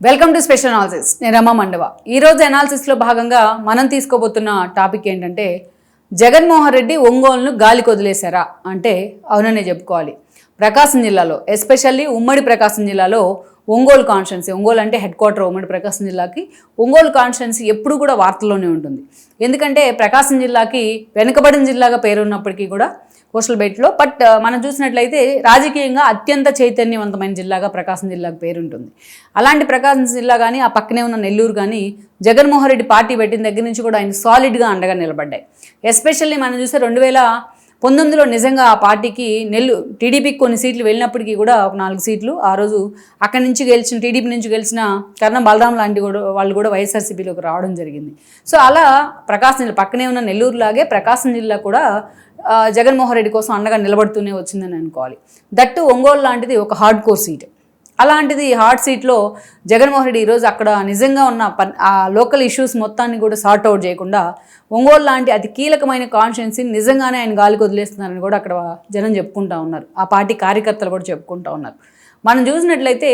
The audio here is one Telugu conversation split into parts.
Welcome to special analysis. నేను రమా మండవ. ఈరోజు అనాలిసిస్లో భాగంగా మనం తీసుకోబోతున్న టాపిక్ ఏంటంటే జగన్మోహన్ రెడ్డి ఒంగోలును గాలికి వదిలేశారా అంటే అవుననే చెప్పుకోవాలి. ప్రకాశం జిల్లాలో ఎస్పెషల్లీ ఉమ్మడి ప్రకాశం జిల్లాలో ఒంగోలు కాన్స్టిట్యున్సీ, ఒంగోలు అంటే హెడ్ క్వార్టర్ ఉమ్మడి ప్రకాశం జిల్లాకి, ఒంగోలు కాన్స్టిట్యున్సీ ఎప్పుడు కూడా వార్తల్లోనే ఉంటుంది. ఎందుకంటే ప్రకాశం జిల్లాకి వెనుకబడిన జిల్లాగా పేరున్నప్పటికీ కూడా కోస్టల్ బెల్ట్లో, బట్ మనం చూసినట్లయితే రాజకీయంగా అత్యంత చైతన్యవంతమైన జిల్లాగా ప్రకాశం జిల్లాకు పేరుంటుంది. అలాంటి ప్రకాశం జిల్లా కానీ ఆ పక్కనే ఉన్న నెల్లూరు కానీ జగన్మోహన్ రెడ్డి పార్టీ పెట్టిన దగ్గర నుంచి కూడా ఆయన సాలిడ్గా అండగా నిలబడ్డాయి. ఎస్పెషల్లీ మనం చూస్తే 2019లో నిజంగా ఆ పార్టీకి టీడీపీకి కొన్ని సీట్లు వెళ్ళినప్పటికీ కూడా ఒక 4 సీట్లు ఆ రోజు అక్కడి నుంచి గెలిచిన టీడీపీ నుంచి గెలిచిన కర్ణం బలరాం లాంటి వాళ్ళు కూడా వైఎస్ఆర్సీపీలోకి రావడం జరిగింది. సో అలా ప్రకాశం జిల్లా పక్కనే ఉన్న నెల్లూరు లాగే ప్రకాశం జిల్లా కూడా జగన్మోహన్ రెడ్డి కోసం అండగా నిలబడుతూనే వచ్చిందని అనుకోవాలి. దట్టు ఒంగోలు లాంటిది ఒక హార్డ్ కోర్ సీట్. అలాంటిది హార్డ్ సీట్లో జగన్మోహన్ రెడ్డి ఈరోజు అక్కడ నిజంగా ఉన్న ఆ లోకల్ ఇష్యూస్ మొత్తాన్ని కూడా సార్ట్ అవుట్ చేయకుండా ఒంగోలు లాంటి అతి కీలకమైన కాన్స్టిట్యున్సీని నిజంగానే ఆయన గాలికి వదిలేస్తున్నారని కూడా అక్కడ జనం చెప్పుకుంటూ ఉన్నారు. ఆ పార్టీ కార్యకర్తలు కూడా చెప్పుకుంటూ ఉన్నారు. మనం చూసినట్లయితే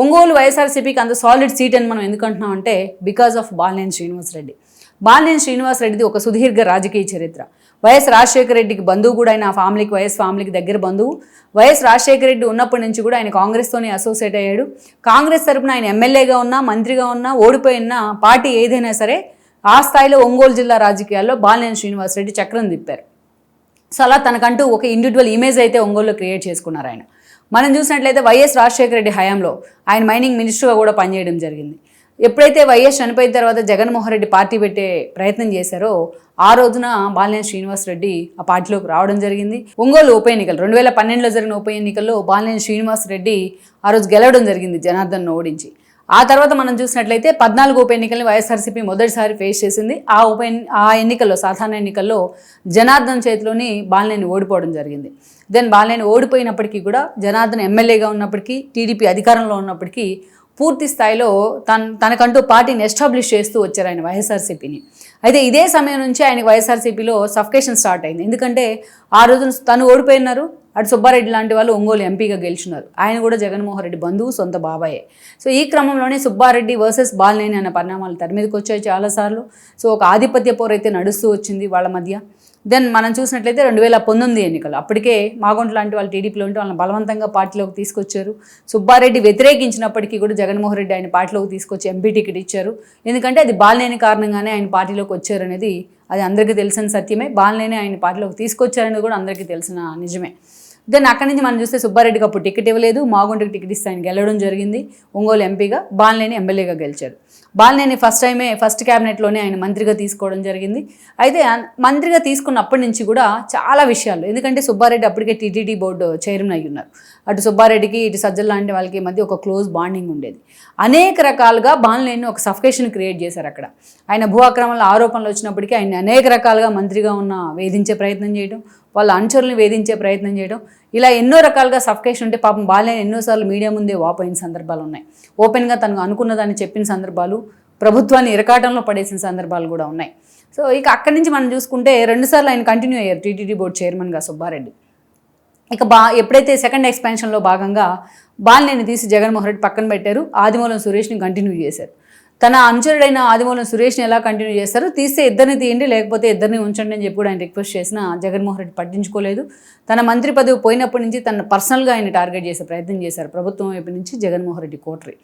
ఒంగోలు వైఎస్ఆర్సీపీకి అంత సాలిడ్ సీట్ అని మనం ఎందుకంటున్నాం అంటే బికాజ్ ఆఫ్ బాలినేని శ్రీనివాసరెడ్డి. బాలినేని శ్రీనివాసరెడ్డిది ఒక సుదీర్ఘ రాజకీయ చరిత్ర. వైఎస్ రాజశేఖర రెడ్డికి బంధువు కూడా, ఆయన ఆ ఫ్యామిలీకి వైఎస్ ఫ్యామిలీకి దగ్గర బంధువు. వైఎస్ రాజశేఖర రెడ్డి ఉన్నప్పటి నుంచి కూడా ఆయన కాంగ్రెస్తోనే అసోసియేట్ అయ్యాడు. కాంగ్రెస్ తరపున ఆయన ఎమ్మెల్యేగా ఉన్నా, మంత్రిగా ఉన్నా, ఓడిపోయినా పార్టీ ఏదైనా సరే ఆ స్థాయిలో ఒంగోలు జిల్లా రాజకీయాల్లో బాలినేని శ్రీనివాసరెడ్డి చక్రం తిప్పారు. సో అలా తనకంటూ ఒక ఇండివిజువల్ ఇమేజ్ అయితే ఒంగోలులో క్రియేట్ చేసుకున్నారు ఆయన. మనం చూసినట్లయితే వైఎస్ రాజశేఖర రెడ్డి హయాంలో ఆయన మైనింగ్ మినిస్టర్గా కూడా పనిచేయడం జరిగింది. ఎప్పుడైతే వైఎస్ చనిపోయిన తర్వాత జగన్మోహన్ రెడ్డి పార్టీ పెట్టే ప్రయత్నం చేశారో ఆ రోజున బాలినేని శ్రీనివాసరెడ్డి ఆ పార్టీలోకి రావడం జరిగింది. ఒంగోలు ఉప ఎన్నికలు 2012లో జరిగిన ఉప ఎన్నికల్లో బాలినేని శ్రీనివాసరెడ్డి ఆ రోజు గెలవడం జరిగింది జనార్దన్ను ఓడించి. ఆ తర్వాత మనం చూసినట్లయితే 14 ఉప ఎన్నికల్ని వైఎస్ఆర్సీపీ మొదటిసారి ఫేస్ చేసింది. ఆ ఎన్నికల్లో, సాధారణ ఎన్నికల్లో జనార్దన్ చేతిలోని బాలినేని ఓడిపోవడం జరిగింది. దెన్ బాలినేని ఓడిపోయినప్పటికీ కూడా జనార్దన్ ఎమ్మెల్యేగా ఉన్నప్పటికీ, టీడీపీ అధికారంలో ఉన్నప్పటికీ పూర్తి స్థాయిలో తనకంటూ పార్టీని ఎస్టాబ్లిష్ చేస్తూ వచ్చారు ఆయన వైఎస్ఆర్సీపీని. అయితే ఇదే సమయం నుంచి ఆయనకి వైఎస్ఆర్సీపీలో సఫికేషన్ స్టార్ట్ అయింది. ఎందుకంటే ఆ రోజున తను ఓడిపోయినారు, అటు సుబ్బారెడ్డి లాంటి వాళ్ళు ఒంగోలు ఎంపీగా గెలిచినారు. ఆయన కూడా జగన్మోహన్ రెడ్డి బంధువు, సొంత బాబాయే. సో ఈ క్రమంలోనే సుబ్బారెడ్డి వర్సెస్ బాలినేని అనే పరిణామాలు తెర మీదకి వచ్చాయి చాలాసార్లు. సో ఒక ఆధిపత్య పోరైతే నడుస్తూ వచ్చింది వాళ్ళ మధ్య. దెన్ మనం చూసినట్లయితే 2019 ఎన్నికలు, అప్పటికే మాగొంట లాంటి వాళ్ళు టీడీపీలో ఉంటే వాళ్ళని బలవంతంగా పార్టీలోకి తీసుకొచ్చారు. సుబ్బారెడ్డి వ్యతిరేకించినప్పటికీ కూడా జగన్మోహన్ రెడ్డి ఆయన పార్టీలోకి తీసుకొచ్చి ఎంపీ టికెట్ ఇచ్చారు. ఎందుకంటే అది బాలినేని కారణంగానే ఆయన పార్టీలోకి వచ్చారనేది అది అందరికీ తెలిసిన సత్యమే. బాలినేని ఆయన పార్టీలోకి తీసుకొచ్చారనేది కూడా అందరికీ తెలిసిన నిజమే. దెన్ అక్కడి నుంచి మనం చూస్తే సుబ్బారెడ్డికి అప్పుడు టికెట్ ఇవ్వలేదు, మాగొంటకి టికెట్ ఇస్తే ఆయన గెలవడం జరిగింది. ఒంగోలు ఎంపీగా, బాలినేని ఎమ్మెల్యేగా గెలిచారు. బాలినేని ఫస్ట్ క్యాబినెట్లోనే ఆయన మంత్రిగా తీసుకోవడం జరిగింది. అయితే మంత్రిగా తీసుకున్నప్పటి నుంచి కూడా చాలా విషయాలు, ఎందుకంటే సుబ్బారెడ్డి అప్పటికే టీటీడీ బోర్డు చైర్మన్ అయ్యి ఉన్నారు. అటు సుబ్బారెడ్డికి ఇటు సజ్జల లాంటి వాళ్ళకి మధ్య ఒక క్లోజ్ బాండింగ్ ఉండేది. అనేక రకాలుగా బాలినేని ఒక సఫికేషన్ క్రియేట్ చేశారు అక్కడ. ఆయన భూ అక్రమాల ఆరోపణలు వచ్చినప్పటికీ ఆయన అనేక రకాలుగా మంత్రిగా ఉన్న వేధించే ప్రయత్నం చేయడం, వాళ్ళ అనుచరులను వేధించే ప్రయత్నం చేయడం, ఇలా ఎన్నో రకాలుగా సఫికేషన్ ఉంటే పాపం బాలినేని ఎన్నోసార్లు మీడియా ముందే వాపోయిన సందర్భాలు ఉన్నాయి. ఓపెన్గా తనకు అనుకున్నదాన్ని చెప్పిన సందర్భాలు, ప్రభుత్వాన్ని ఇరకాటంలో పడేసిన సందర్భాలు కూడా ఉన్నాయి. సో ఇక అక్కడి నుంచి మనం చూసుకుంటే 2 సార్లు ఆయన కంటిన్యూ అయ్యారు టీటీడీ బోర్డు చైర్మన్గా సుబ్బారెడ్డి. ఇక ఎప్పుడైతే సెకండ్ ఎక్స్పాన్షన్లో భాగంగా బాలినేని తీసి జగన్మోహన్ రెడ్డి పక్కన పెట్టారు, ఆదిమూలం సురేష్ని కంటిన్యూ చేశారు. తన అనుచరుడైన ఆదిమూలం సురేష్ని ఎలా కంటిన్యూ చేస్తారు, తీస్తే ఇద్దరిని తీయండి లేకపోతే ఇద్దరిని ఉంచండి అని చెప్పి కూడా ఆయన రిక్వెస్ట్ చేసిన జగన్మోహన్ రెడ్డి పట్టించుకోలేదు. తన మంత్రి పదవి పోయినప్పటి నుంచి తన పర్సనల్గా ఆయన టార్గెట్ చేసే ప్రయత్నం చేశారు ప్రభుత్వం వైపు నుంచి జగన్మోహన్ రెడ్డి కోటరీ.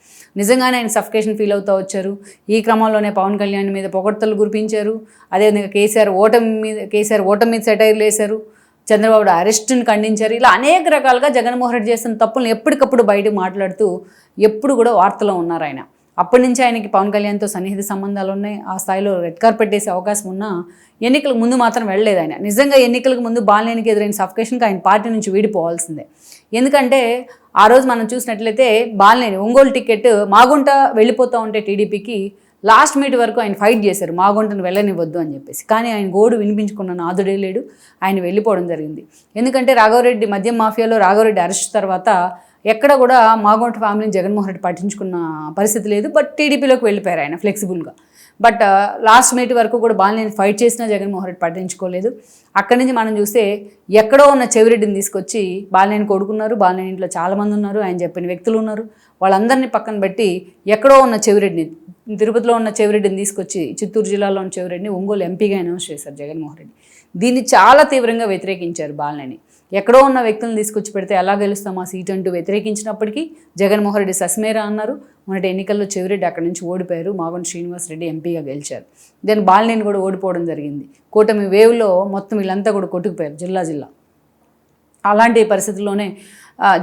నిజంగానే ఆయన సఫికేషన్ ఫీల్ అవుతూ వచ్చారు. ఈ క్రమంలోనే పవన్ కళ్యాణ్ మీద పొగడ్తలు కురిపించారు. అదేవిధంగా కేసీఆర్ ఓటమి మీద సెటైర్లు వేశారు. చంద్రబాబు అరెస్టును ఖండించారు. ఇలా అనేక రకాలుగా జగన్మోహన్ రెడ్డి చేస్తున్న తప్పులను ఎప్పటికప్పుడు బయటకు మాట్లాడుతూ ఎప్పుడు కూడా వార్తలో ఉన్నారు ఆయన. అప్పటి నుంచి ఆయనకి పవన్ కళ్యాణ్తో సన్నిహిత సంబంధాలు ఉన్నాయి. ఆ స్థాయిలో రెడ్ కార్పెట్ వేసే అవకాశం ఉన్నా ఎన్నికలకు ముందు మాత్రం వెళ్ళలేదు ఆయన. నిజంగా ఎన్నికలకు ముందు బాలినేనికి ఎదురైన సఫికేషన్కి ఆయన పార్టీ నుంచి వీడిపోవాల్సిందే. ఎందుకంటే ఆ రోజు మనం చూసినట్లయితే బాలినేని ఒంగోలు టికెట్ మాగుంట వెళ్ళిపోతూ ఉంటే టీడీపీకి లాస్ట్ మీట్ వరకు ఆయన ఫైట్ చేశారు, మాగుంటను వెళ్ళనివ్వద్దు అని చెప్పేసి. కానీ ఆయన గోడు వినిపించుకున్న నాదుడే లేడు, ఆయన వెళ్ళిపోవడం జరిగింది. ఎందుకంటే రాఘవరెడ్డి మద్యం మాఫియాలో రాఘవరెడ్డి అరెస్ట్ తర్వాత ఎక్కడ కూడా మాగుంట ఫ్యామిలీని జగన్మోహన్ రెడ్డి పట్టించుకున్న పరిస్థితి లేదు. బట్ టీడీపీలోకి వెళ్ళిపోయారు ఆయన ఫ్లెక్సిబుల్గా. బట్ లాస్ట్ మినిట్ వరకు కూడా బాలినేని ఫైట్ చేసినా జగన్మోహన్ రెడ్డి పట్టించుకోలేదు. అక్కడి నుంచి మనం చూస్తే ఎక్కడో ఉన్న చెవిరెడ్డిని తీసుకొచ్చి బాలినేని కొడుకున్నారు. బాలినేని ఇంట్లో చాలామంది ఉన్నారు, ఆయన చెప్పిన వ్యక్తులు ఉన్నారు. వాళ్ళందరినీ పక్కన పెట్టి ఎక్కడో ఉన్న చెవిరెడ్డిని, తిరుపతిలో ఉన్న చెవిరెడ్డిని తీసుకొచ్చి చిత్తూరు జిల్లాలో ఉన్న చెవిరెడ్డిని ఒంగోలు ఎంపీగా అనౌన్స్ చేశారు జగన్మోహన్ రెడ్డి. దీన్ని చాలా తీవ్రంగా వ్యతిరేకించారు బాలినేని. ఎక్కడో ఉన్న వ్యక్తులను తీసుకొచ్చి పెడితే ఎలా గెలుస్తాం ఆ సీట్ అంటూ వ్యతిరేకించినప్పటికీ జగన్మోహన్ రెడ్డి సస్మేరా అన్నారు. మొన్నటి ఎన్నికల్లో చెవిరెడ్డి అక్కడి నుంచి ఓడిపోయారు. మాగంటి శ్రీనివాసరెడ్డి ఎంపీగా గెలిచారు. దాని బాలినేని కూడా ఓడిపోవడం జరిగింది. కూటమి వేవ్లో మొత్తం వీళ్ళంతా కూడా కొట్టుకుపోయారు జిల్లా. అలాంటి పరిస్థితుల్లోనే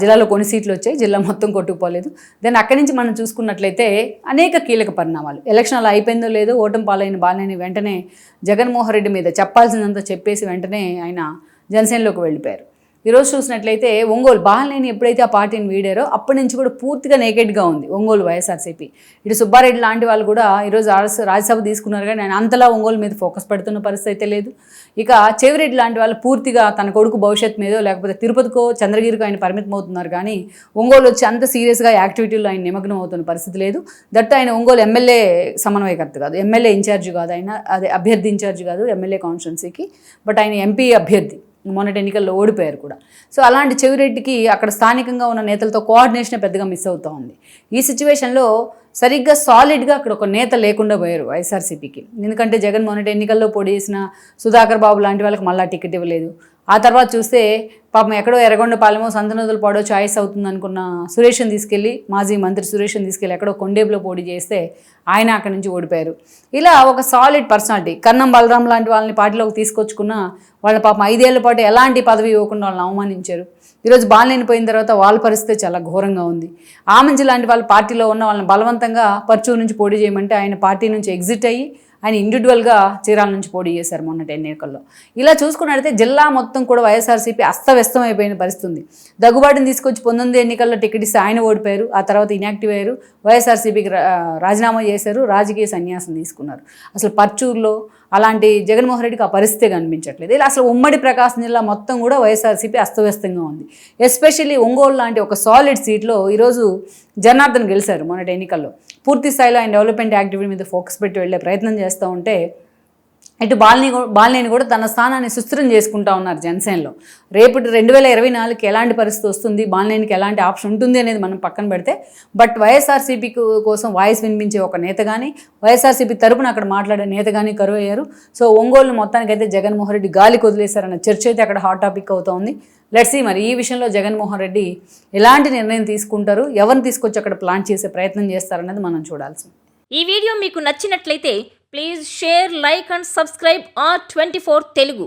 జిల్లాలో కొన్ని సీట్లు వచ్చాయి, జిల్లా మొత్తం కొట్టుకుపోలేదు. దాన్ని అక్కడి నుంచి మనం చూసుకున్నట్లయితే అనేక కీలక పరిణామాలు. ఎలక్షన్ అలా అయిపోయిందో లేదో ఓటమి పాలైన బాలినేని వెంటనే జగన్మోహన్ రెడ్డి మీద చెప్పాల్సిందంతా చెప్పేసి వెంటనే ఆయన జనసేనలోకి వెళ్ళిపోయారు. ఈరోజు చూసినట్లయితే ఒంగోలు బాలినేని ఎప్పుడైతే ఆ పార్టీని వీడారో అప్పటి నుంచి కూడా పూర్తిగా నేకెడ్గా ఉంది ఒంగోలు వైఎస్ఆర్సీపీ. ఇటు సుబ్బారెడ్డి లాంటి వాళ్ళు కూడా ఈరోజు రాజ్యసభ తీసుకున్నారు, కానీ ఆయన అంతలా ఒంగోలు మీద ఫోకస్ పెడుతున్న పరిస్థితి అయితే లేదు. ఇక చెవిరెడ్డి లాంటి వాళ్ళు పూర్తిగా తన కొడుకు భవిష్యత్తు మీదో లేకపోతే తిరుపతికో చంద్రగిరికో ఆయన పరిమితం అవుతున్నారు, కానీ ఒంగోలు వచ్చి అంత సీరియస్గా యాక్టివిటీలో ఆయన నిమగ్నం అవుతున్న పరిస్థితి లేదు. దట్ ఆయన ఒంగోలు ఎమ్మెల్యే సమన్వయకర్త కాదు, ఎమ్మెల్యే ఇన్ఛార్జ్ కాదు, ఆయన అదే అభ్యర్థి ఇన్ఛార్జ్ కాదు ఎమ్మెల్యే కాన్స్టిట్యున్సీకి, బట్ ఆయన ఎంపీ అభ్యర్థి. మొన్నటి ఎన్నికల్లో ఓడిపోయారు కూడా. సో అలాంటి చెవిరెడ్డికి అక్కడ స్థానికంగా ఉన్న నేతలతో కోఆర్డినేషన్ పెద్దగా మిస్ అవుతూ ఉంది. ఈ సిచ్యువేషన్లో సరిగ్గా సాలిడ్గా అక్కడ ఒక నేత లేకుండా పోయారు వైఎస్ఆర్సీపీకి. ఎందుకంటే జగన్ మొన్నటి ఎన్నికల్లో పోటీ చేసిన సుధాకర్ బాబు లాంటి వాళ్ళకి మళ్ళీ టికెట్ ఇవ్వలేదు. ఆ తర్వాత చూస్తే పాపం ఎక్కడో ఎర్రగొండపాలెమో సంతనూతలపాడో చాయిస్ అవుతుంది అనుకున్న సురేష్ని తీసుకెళ్ళి, మాజీ మంత్రి సురేష్ని తీసుకెళ్ళి ఎక్కడో కొండేపులో పోటీ చేస్తే ఆయన అక్కడి నుంచి ఓడిపోయారు. ఇలా ఒక సాలిడ్ పర్సనాలిటీ కన్నం బలరాం లాంటి వాళ్ళని పార్టీలోకి తీసుకొచ్చుకున్న వాళ్ళ పాపం 5 ఏళ్ల పాటు ఎలాంటి పదవి ఇవ్వకుండా వాళ్ళని అవమానించారు. ఈరోజు బాలినేని పోయిన తర్వాత వాళ్ళ పరిస్థితి చాలా ఘోరంగా ఉంది. ఆమంచి లాంటి వాళ్ళ పార్టీలో ఉన్న వాళ్ళని బలవంతంగా పర్చూరు నుంచి పోటీ చేయమంటే ఆయన పార్టీ నుంచి ఎగ్జిట్ అయ్యి ఆయన ఇండివిజువల్గా చీరాల నుంచి పోటీ చేశారు మొన్నటి ఎన్నికల్లో. ఇలా చూసుకున్నట్లయితే జిల్లా మొత్తం కూడా వైఎస్ఆర్సీపీ అస్తవ్యస్తం అయిపోయిన పరిస్థితి ఉంది. దగ్గుబాటుని తీసుకొచ్చి 19 ఎన్నికల్లో టికెట్ ఇస్తే ఆయన ఓడిపోయారు. ఆ తర్వాత ఇన్యాక్టివ్ అయ్యారు, వైఎస్ఆర్సీపీకి రాజీనామా చేశారు, రాజకీయ సన్యాసం తీసుకున్నారు. అసలు పర్చూరులో అలాంటి జగన్మోహన్ రెడ్డికి ఆ పరిస్థితి కనిపించట్లేదు. ఇలా అసలు ఉమ్మడి ప్రకాశం జిల్లా మొత్తం కూడా వైఎస్ఆర్సీపీ అస్తవ్యస్తంగా ఉంది. ఎస్పెషల్లీ ఒంగోలు లాంటి ఒక సాలిడ్ సీట్లో ఈరోజు జనార్దన్ గెలిచారు మొన్నటి ఎన్నికల్లో. పూర్తి స్థాయిలో ఆయన డెవలప్మెంట్ యాక్టివిటీ మీద ఫోకస్ పెట్టి వెళ్ళే ప్రయత్నం చేస్తూ ఉంటే ఇటు బాలినేని కూడా తన స్థానాన్ని సుస్థిరం చేసుకుంటా ఉన్నారు జనసేనలో. రేపు 2024కి ఎలాంటి పరిస్థితి వస్తుంది, బాలినేనికి ఎలాంటి ఆప్షన్ ఉంటుంది అనేది మనం పక్కన పెడితే, బట్ వైఎస్ఆర్సీపీ కోసం వాయిస్ వినిపించే ఒక నేత కానీ వైఎస్ఆర్సీపీ తరపున అక్కడ మాట్లాడే నేత కానీ కరువు అయ్యారు. సో ఒంగోలు మొత్తానికైతే జగన్మోహన్ రెడ్డి గాలికి వదిలేశారన్న చర్చ అయితే అక్కడ హాట్ టాపిక్ అవుతోంది. లెట్స్ సీ మరి ఈ విషయంలో జగన్మోహన్ రెడ్డి ఎలాంటి నిర్ణయం తీసుకుంటారు, ఎవరిని తీసుకొచ్చి అక్కడ ప్లాన్ చేసే ప్రయత్నం చేస్తారనేది మనం చూడాల్సింది. ఈ వీడియో మీకు నచ్చినట్లయితే please share, like and subscribe R24 Telugu.